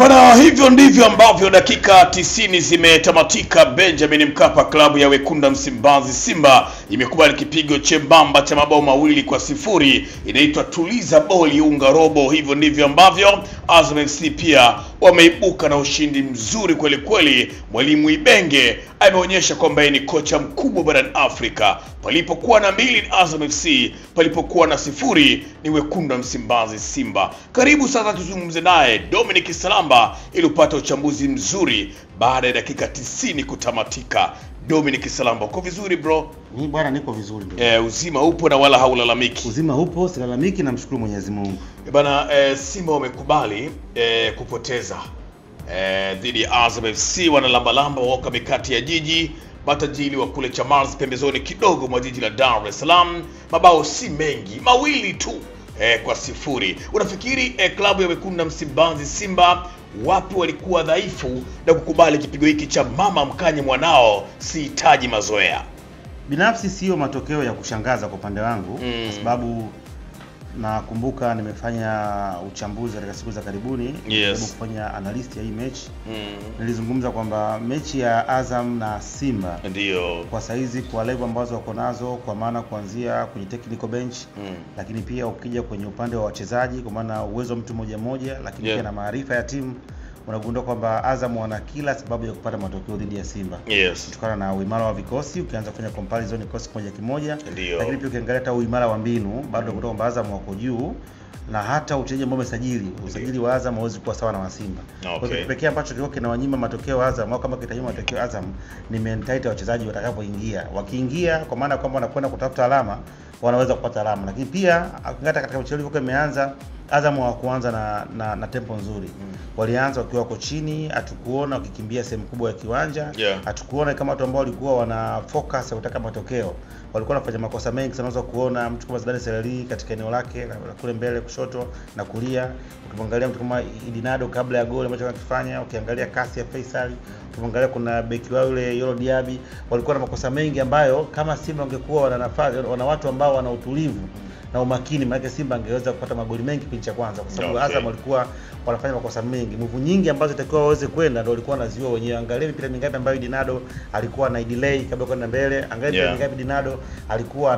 Bwana, hivyo ndivyo ambavyo dakika 90 zimetamatika. Benjamin Mkapa, klabu ya Wekunda Msimbazi Simba imekubali kipigo chembamba cha mabao 2-0. Inaitwa tuliza boli unga robo. Hivyo ndivyo ambavyo Azam FC pia wameibuka na ushindi mzuri kweli kweli. Mwalimu Ibenge ameonyesha kwamba ni kocha mkubwa barani Afrika. Palipokuwa na 2 Azam FC, palipokuwa na 0 ni Wekunda Msimbazi Simba. Karibu sasa tuzungumze naye Dominic Salamba ili upate uchambuzi mzuri baada ya dakika 90 kutamatika. Dominic Salamba, uko vizuri bro? Ni bwana, niko vizuri bro. Uzima upo na wala haulalamiki? Uzima upo, silalamiki, na mshukuru Mwenyezi Mungu. Bwana, Simba wamekubali kupoteza dhidi ya Azam FC. Wanalamba waka mikati ya jiji matajiri wa kule Chamazi, pembezoni kidogo mwa jiji la Dar es Salaam. Mabao si mengi, 2 tu kwa 0. Unafikiri klabu ya Wekunda Msimbazi Simba wapi walikuwa dhaifu na kukubali kipigo hiki cha mama mkanye mwanao sihitaji mazoea? Binafsi sio matokeo ya kushangaza kwa upande wangu, kwa sababu nakumbuka nimefanya uchambuzi katika siku za karibuni, yes, kufanya analyst ya hii mechi. Nilizungumza kwamba mechi ya Azam na Simba ndio kwa saizi, kwa level ambazo wako nazo, kwa maana kuanzia kwenye technical bench, lakini pia ukija kwenye upande wa wachezaji, kwa maana uwezo mtu mmoja, lakini pia na maarifa ya timu, unagundua kwamba Azam wana kila sababu ya kupata matokeo dhidi ya Simba. Yes. Kutokana na uimara wa vikosi, ukianza kufanya comparison kikosi kimoja, ndio, lakini pia ukiangalia hata uimara wa mbinu, bado kutoka kwamba Azam wako juu, na hata uchezaji ambao usajili wa Azam hauwezi kuwa sawa na wa Simba. Okay. Kwa hiyo pekee ambacho kilikuwa kinawanyima matokeo Azam, au kama kitanyima matokeo Azam, ni mentality ya wachezaji watakapoingia. Wakiingia kwa maana kwamba wanakwenda kutafuta alama, wanaweza kupata alama. Lakini pia hata katika mchezo ulivyokuwa imeanza, Azam hawakuanza na tempo nzuri. Walianza wakiwa wako chini, hatukuona wakikimbia sehemu kubwa ya kiwanja. Hatukuona kama watu ambao walikuwa wana focus ya kutaka matokeo. Walikuwa wanafanya makosa mengi sana. Unaweza kuona mtu kama Zidane Sereli katika eneo lake kule mbele kushoto na kulia. Ukimwangalia mtu kama Idinado kabla ya goli ambacho anakifanya, ukiangalia kasi ya Faisal, ukimwangalia kuna beki wao yule Yoro Diaby, walikuwa na makosa mengi ambayo kama Simba wangekuwa wana nafasi, wana watu ambao wana utulivu na umakini, maana Simba angeweza kupata magoli mengi kipindi cha kwanza, kwa sababu Azam walikuwa wanafanya makosa mengi. Move nyingi ambazo itakiwa waweze kwenda ndio walikuwa wanaziwa wenyewe. Angalia mipira mingapi ambayo Dinado alikuwa na delay kabla kwenda mbele. Angalia mipira mingapi Dinado alikuwa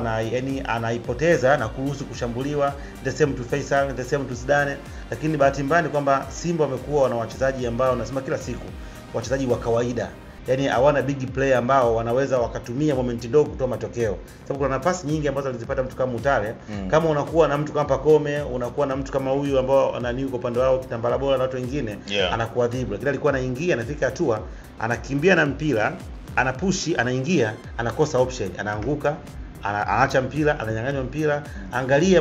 anaipoteza na kuruhusu kushambuliwa. The same to Faisal, the same to Zidane. Lakini bahati mbaya ni kwamba Simba wamekuwa wana wachezaji ambao nasema kila siku wachezaji wa kawaida. Yaani hawana big player ambao wanaweza wakatumia moment ndogo kutoa matokeo. Sababu kuna nafasi nyingi ambazo alizipata mtu kama Mutale. Kama unakuwa na mtu kama Pakome, unakuwa na mtu kama huyu ambao ananiu kwa upande wao Kitambala bora na watu wengine, anakuadhibu. Lakini alikuwa anaingia, anafika hatua, anakimbia na mpira, anapushi, anaingia, anakosa option, anaanguka, anaacha mpira, ananyang'anywa mpira. Angalia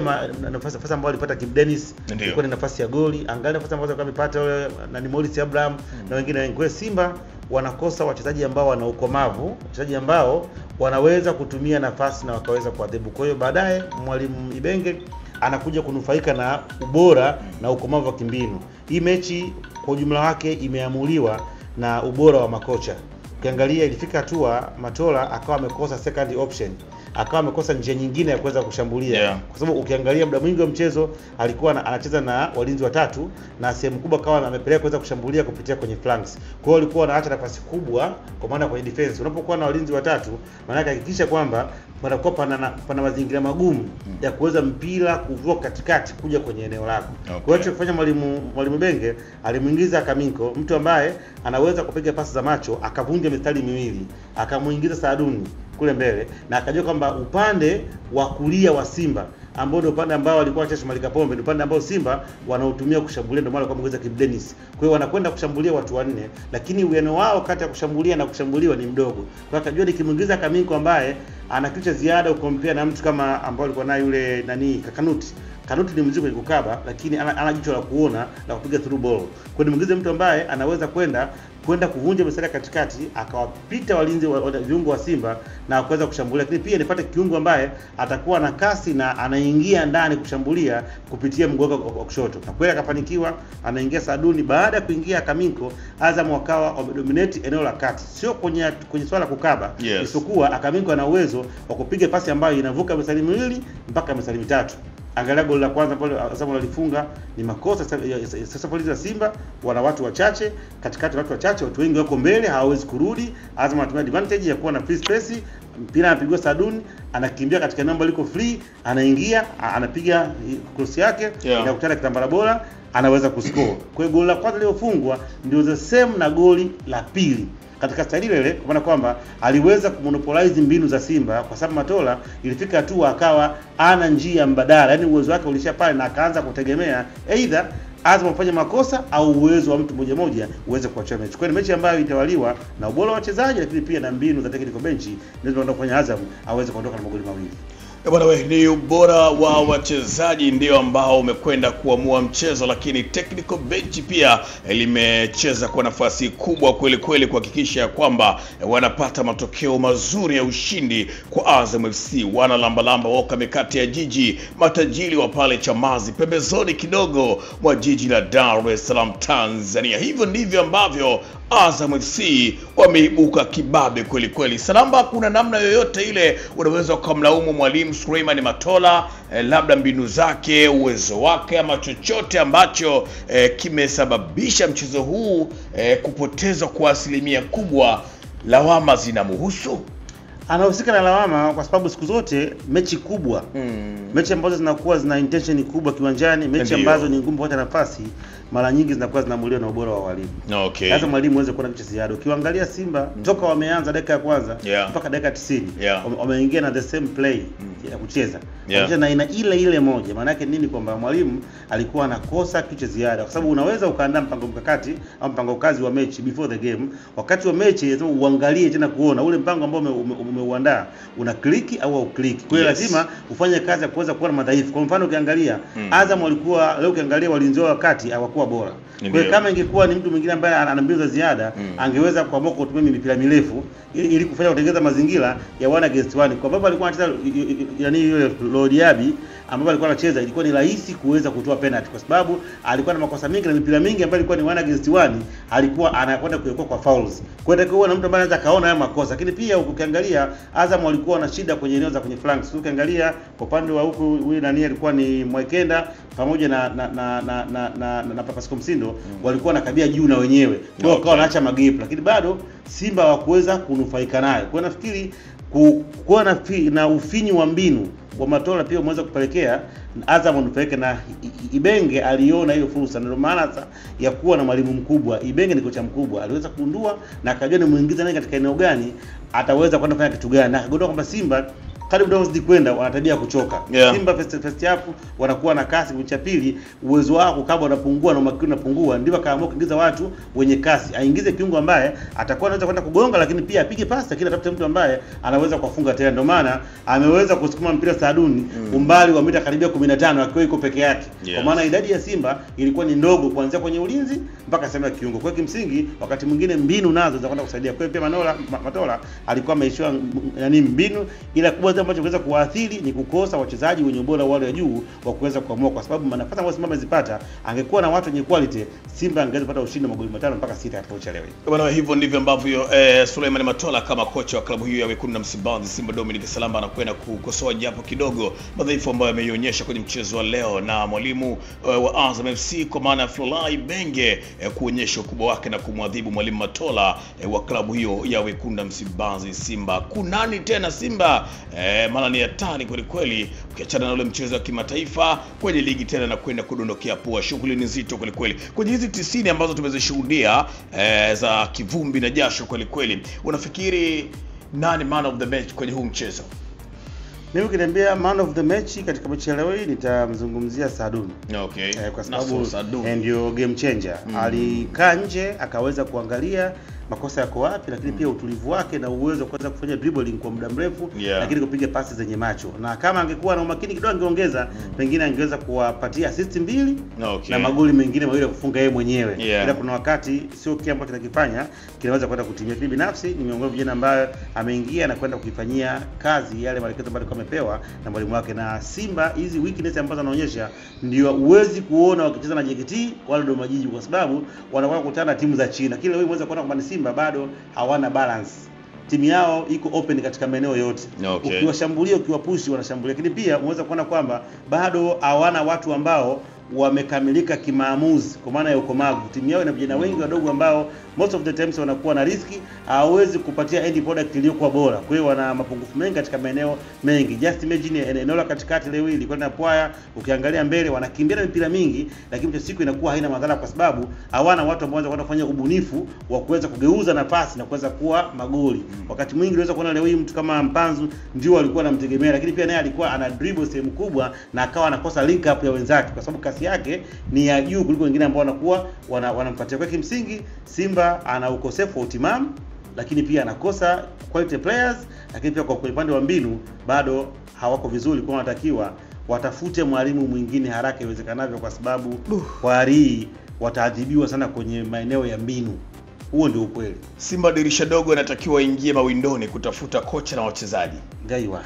nafasi ambayo alipata Kip Dennis, ilikuwa ni nafasi ya goli. Angalia nafasi ambazo amepata yule na Morris Abraham na wengine wengi. Kwa Simba wanakosa wachezaji ambao wana ukomavu, wachezaji ambao wanaweza kutumia nafasi na wakaweza kuadhibu. Kwa hiyo baadaye mwalimu Ibenge anakuja kunufaika na ubora na ukomavu wa kimbinu. Hii mechi kwa ujumla wake imeamuliwa na ubora wa makocha. Ukiangalia ilifika hatua Matola akawa amekosa second option, akawa amekosa njia nyingine ya kuweza kushambulia. Kwa sababu ukiangalia muda mwingi wa mchezo alikuwa anacheza na walinzi watatu, na sehemu kubwa akawa amepeleka kuweza kushambulia kupitia kwenye flanks. Kwa hiyo alikuwa anaacha nafasi kubwa kwa maana kwenye defense. Unapokuwa na walinzi watatu, maana yake hakikisha kwamba panakuwa pana mazingira magumu ya kuweza mpira kuvuka katikati kuja kwenye eneo lako. Kwa hiyo kufanya mwalimu Benge alimuingiza Kaminko, mtu ambaye anaweza kupiga pasi za macho, akavunja mistari miwili, akamuingiza Saaduni kule mbele, na akajua kwamba upande wa kulia wa Simba ambao ndio upande ambao walikuwa wachache Malika Pombe, ndio upande ambao Simba wanautumia kushambulia, ndio maana kwa mwongeza Kip Dennis. Kwa hiyo wanakwenda kushambulia watu wanne, lakini uwiano wao kati ya kushambulia na kushambuliwa ni mdogo. Kwa hiyo akajua nikimuingiza Kaminko ambaye ana kitu cha ziada ukompea na mtu kama ambao alikuwa naye yule Kanuti. Kanuti ni mzuri kwenye kukaba, lakini ana jicho la kuona na kupiga through ball. Kwa hiyo nimuingize mtu ambaye anaweza kwenda kuvunja mstari katikati, akawapita walinzi wa viungo wa Simba na kuweza kushambulia. Lakini pia nipate kiungo ambaye atakuwa na kasi na anaingia ndani kushambulia kupitia mguu wa kushoto. Na kweli akafanikiwa, anaingia Saduni. Baada ya kuingia Kaminko, Azam wakawa wamedominate eneo la kati, sio kwenye swala kukaba, isipokuwa Kaminko ana uwezo wa kupiga pasi ambayo inavuka mstari miwili mpaka mstari mitatu. Angalia goli la kwanza ambalo Azam walifunga ni makosa. Sasa polisi wa Simba wana watu wachache, katikati watu wachache, watu wengi wako mbele, hawawezi kurudi. Azam anatumia advantage ya kuwa na free space, mpira anapigwa Saduni, anakimbia katika eneo ambalo liko free, anaingia, anapiga cross yake, inakutana kitambara bora, anaweza kuscore. Kwa hiyo goli la kwanza lilofungwa ndio the same na goli la pili katika staili ile, kwa maana kwamba aliweza kumonopolize mbinu za Simba, kwa sababu Matola ilifika hatua akawa ana njia mbadala, yani uwezo wake ulisha pale, na akaanza kutegemea either Azam afanye makosa au uwezo wa mtu mmoja uweze kuachia mechi. Kwa hiyo mechi ambayo itawaliwa na ubora wa wachezaji, lakini pia na mbinu za technical bench ndizo ndio kufanya Azam aweze kuondoka na magoli mawili. Bwana wewe, ni ubora wa wachezaji ndio ambao umekwenda kuamua mchezo, lakini technical bench pia limecheza kwa nafasi kubwa kweli kweli kuhakikisha kwamba wanapata matokeo mazuri ya ushindi kwa Azam FC. Wana lamba waka mikati ya jiji matajiri wa pale Chamazi, pembezoni kidogo mwa jiji la Dar es Salaam, Tanzania. Hivyo ndivyo ambavyo Azam FC wameibuka kibabe kweli kweli. Salamba, kuna namna yoyote ile unaweza kumlaumu mwalimu Suleiman Matola, labda mbinu zake, uwezo wake, ama chochote ambacho kimesababisha mchezo huu kupotezwa kwa asilimia kubwa? Lawama zinamhusu? Anahusika na lawama kwa sababu siku zote mechi kubwa, mechi ambazo zinakuwa zina intention kubwa kiwanjani, mechi ambazo ni ngumu kupata nafasi, mara nyingi zinakuwa zinaamuliwa na ubora wa walimu. Okay. Sasa mwalimu aweze kuona kitu ziada. Ukiangalia Simba toka wameanza dakika ya kwanza mpaka dakika 90, wameingia na the same play ya kucheza. Wanacheza na aina ile moja. Maana yake nini? Kwamba mwalimu alikuwa anakosa kitu ziada, kwa sababu unaweza ukaandaa mpango mkakati au mpango kazi wa mechi before the game. Wakati wa mechi lazima uangalie tena kuona ule mpango ambao umeuandaa una click au click. Kwa hiyo lazima ufanye kazi ya kuweza kuona madhaifu. Kwa mfano ukiangalia Azam walikuwa leo, ukiangalia walinzi wakati hawakuwa bora. Kwa hiyo kama ingekuwa ni mtu mwingine ambaye ana mbinu za ziada, angeweza kuamua kutumia mipira mirefu ili kufanya kutengeneza mazingira ya 1 against 1. Kwa sababu alikuwa anacheza yani yule Lodiabi ambaye alikuwa anacheza, ilikuwa ni rahisi kuweza kutoa penalty kwa sababu alikuwa na makosa mengi na mipira mingi ambayo ilikuwa ni 1 against 1, alikuwa anakwenda kuwekwa kwa fouls. Kwa hiyo atakuwa na mtu ambaye anaweza kaona haya makosa. Lakini pia ukiangalia Azam walikuwa na shida kwenye eneo za kwenye flanks. Ukiangalia kwa upande wa huku huyu nani alikuwa ni Mwekenda pamoja na Pascal Msindo walikuwa nakabia juu na wenyewe. Kwa hiyo wakawa wanaacha magap, lakini bado Simba hawakuweza kunufaika nayo. Kwa hiyo nafikiri kuwa na ufinyu wa mbinu wa Matola pia umeweza kupelekea Azam wanufaike, na Ibenge aliona hiyo fursa. Ndio maana ya kuwa na mwalimu mkubwa. Ibenge ni kocha mkubwa, aliweza kugundua na akajua ni muingiza nani katika eneo gani, ataweza kwenda kufanya kitu gani, na akagundua kwamba Simba kadri muda unazidi kwenda wanatabia kuchoka. Simba first half wanakuwa na kasi, cha pili uwezo wako kama unapungua na umakini unapungua, ndio akaamua kuingiza watu wenye kasi, aingize kiungo ambaye atakuwa anaweza kwenda kugonga, lakini pia apige pasi, lakini atafute mtu ambaye anaweza kufunga tena. Ndio maana ameweza kusukuma mpira Saduni umbali wa mita karibia 15 akiwa yuko peke yake. Kwa maana idadi ya Simba ilikuwa ni ndogo kuanzia kwenye ulinzi mpaka sehemu ya kiungo. Kwa kimsingi wakati mwingine mbinu nazo za kwenda kusaidia. Kwa hiyo pia Matola alikuwa ameishiwa yani mbinu, ila kubwa ambacho kuweza kuathiri ni kukosa wachezaji wenye ubora wale wa juu wa kuweza kuamua, kwa sababu nafasi ambazo Simba zipata, angekuwa na watu wenye quality, Simba angeweza kupata ushindi wa magoli 5 mpaka 6 katika mechi leo. Bwana, hivyo ndivyo ambavyo Suleiman Matola kama kocha wa klabu hiyo ya Wekundu Msimbazi Simba, Dominic Salamba, anakwenda kukosoa japo kidogo madhaifu ambayo ameionyesha kwenye mchezo wa leo na mwalimu wa Azam FC kwa maana Florent Ibenge kuonyesha ukubwa wake na kumwadhibu mwalimu Matola wa klabu hiyo ya Wekundu Msimbazi Simba. Kunani tena Simba maana ni hatari kweli kweli, ukiachana na ule mchezo wa kimataifa kwenye ligi tena na kwenda kudondokea pua. Shughuli ni nzito kweli kweli kwenye hizi 90 ambazo tumezishuhudia za kivumbi na jasho kweli kweli. Unafikiri nani man of the match kwenye huu mchezo? Mimi ukiniambia man of the match katika mechi ya leo hii nitamzungumzia Saduni. Okay. Kwa sababu ndio game changer. Alikaa nje akaweza kuangalia makosa yako wapi, lakini pia utulivu wake na uwezo kuweza kufanya dribbling kwa muda mrefu, lakini kupiga pasi zenye macho. Na kama angekuwa na umakini kidogo angeongeza, pengine angeweza kuwapatia assist 2 na magoli mengine mawili kufunga yeye mwenyewe. Ila kuna wakati sio kile ambacho kinakifanya kinaweza kwenda kutimia. Mimi binafsi ni miongoni mwa vijana ambaye ameingia na kwenda kuifanyia kazi yale maelekezo ambayo amepewa na mwalimu wake. Na Simba hizi weakness ambazo anaonyesha ndio uwezi kuona wakicheza na JKT wala Dodoma Jiji, kwa sababu wanakuwa kukutana na timu za China. Kile wewe unaweza kuona kwamba Simba bado hawana balance. timu yao iko open katika maeneo yote. Okay. Ukiwashambulia, ukiwapush wanashambulia. Lakini pia unaweza kuona kwamba bado hawana watu ambao wamekamilika kimaamuzi kwa maana ya ukomavu. Timu yao ina vijana wengi wadogo ambao most of the times wanakuwa na riski, hawezi kupatia end product iliyokuwa bora. Kwa hiyo wana mapungufu mengi katika maeneo mengi. Just imagine eneo la katikati leo hili ilikuwa na Pwaya, ukiangalia mbele wanakimbia na mipira mingi, lakini mwisho siku inakuwa haina madhara kwa sababu hawana watu ambao wanaweza kufanya ubunifu wa kuweza kugeuza nafasi na kuweza kuwa magoli. Wakati mwingi unaweza kuona leo hii mtu kama Mpanzu ndio alikuwa anamtegemea, lakini pia naye alikuwa ana dribble sehemu kubwa na akawa anakosa link up ya wenzake kwa sababu kasi yake ni ya juu kuliko wengine ambao wanakuwa wanampatia. Kwa kimsingi Simba ana ukosefu wa utimamu, lakini pia anakosa quality players, lakini pia kwa upande wa mbinu bado hawako vizuri. Kwa wanatakiwa watafute mwalimu mwingine haraka iwezekanavyo, kwa sababu kwa hii wataadhibiwa sana kwenye maeneo ya mbinu. Huo ndio ukweli. Simba dirisha dogo inatakiwa ingie mawindoni kutafuta kocha na wachezaji. Gaiwa.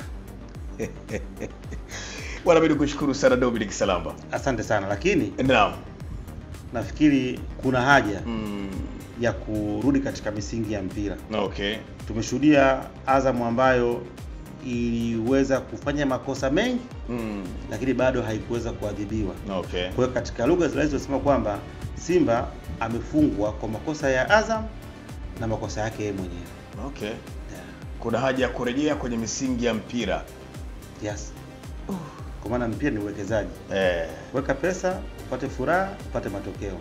Bwana, mimi nikushukuru sana Dominic Salamba. Asante sana, lakini naam, nafikiri kuna haja ya kurudi katika misingi ya mpira. Okay. Tumeshuhudia Azam ambayo iliweza kufanya makosa mengi lakini bado haikuweza kuadhibiwa. Okay. Kwa hiyo katika lugha zinazosema kwamba Simba amefungwa kwa makosa ya Azam na makosa yake yeye mwenyewe. Okay. Yeah. Kuna haja ya kurejea kwenye misingi ya mpira. Yes. Kwa maana mpira ni uwekezaji. Weka pesa, upate furaha, upate matokeo.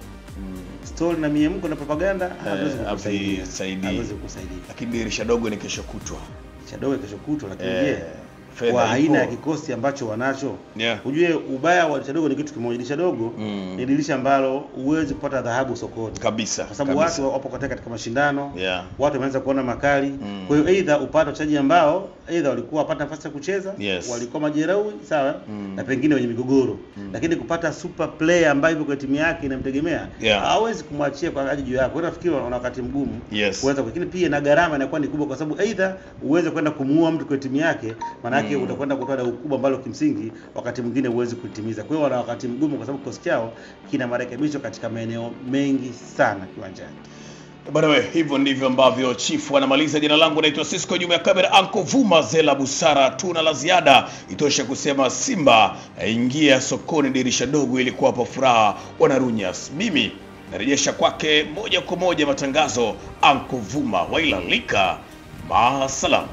Story na miemko na propaganda hawezi kukusaidia. Hawezi kukusaidia. Lakini dirisha dogo ni kesho kutwa. Dirisha dogo kesho kutwa, lakini je, kwa aina ya kikosi ambacho wanacho, ujue ubaya wa dirisha dogo ni kitu kimoja. Dirisha dogo ni dirisha ambalo huwezi kupata dhahabu sokoni kabisa, kwa sababu watu wapo katika mashindano. Watu wameanza kuona makali. Kwa hiyo either upate wachezaji ambao either walikuwa wapata nafasi ya kucheza, walikuwa majeruhi, sawa, na pengine wenye migogoro, lakini kupata super player ambaye yuko kwa timu yake inamtegemea, hawezi kumwachia kwa ajili juu yako. Kwa nafikiri wana wakati mgumu kuweza, lakini pia na gharama inakuwa ni kubwa, kwa sababu either uweze kwenda kumuua mtu kwa timu yake, maana yake utakwenda kutoa dau kubwa ambalo kimsingi wakati mwingine uweze kutimiza. Kwa hiyo wana wakati mgumu kwa sababu kikosi chao kina marekebisho katika maeneo mengi sana kiwanjani. Bwana wewe, hivyo ndivyo ambavyo Chifu anamaliza. Jina langu naitwa Cisco, nyuma ya kamera Anko Vuma Zela Busara. Tuna la ziada, itoshe kusema Simba ingia sokoni dirisha dogo ili kuwapa furaha wanarunyas. Mimi narejesha kwake moja kwa moja matangazo Anko Vuma, wailalika. Maasalam.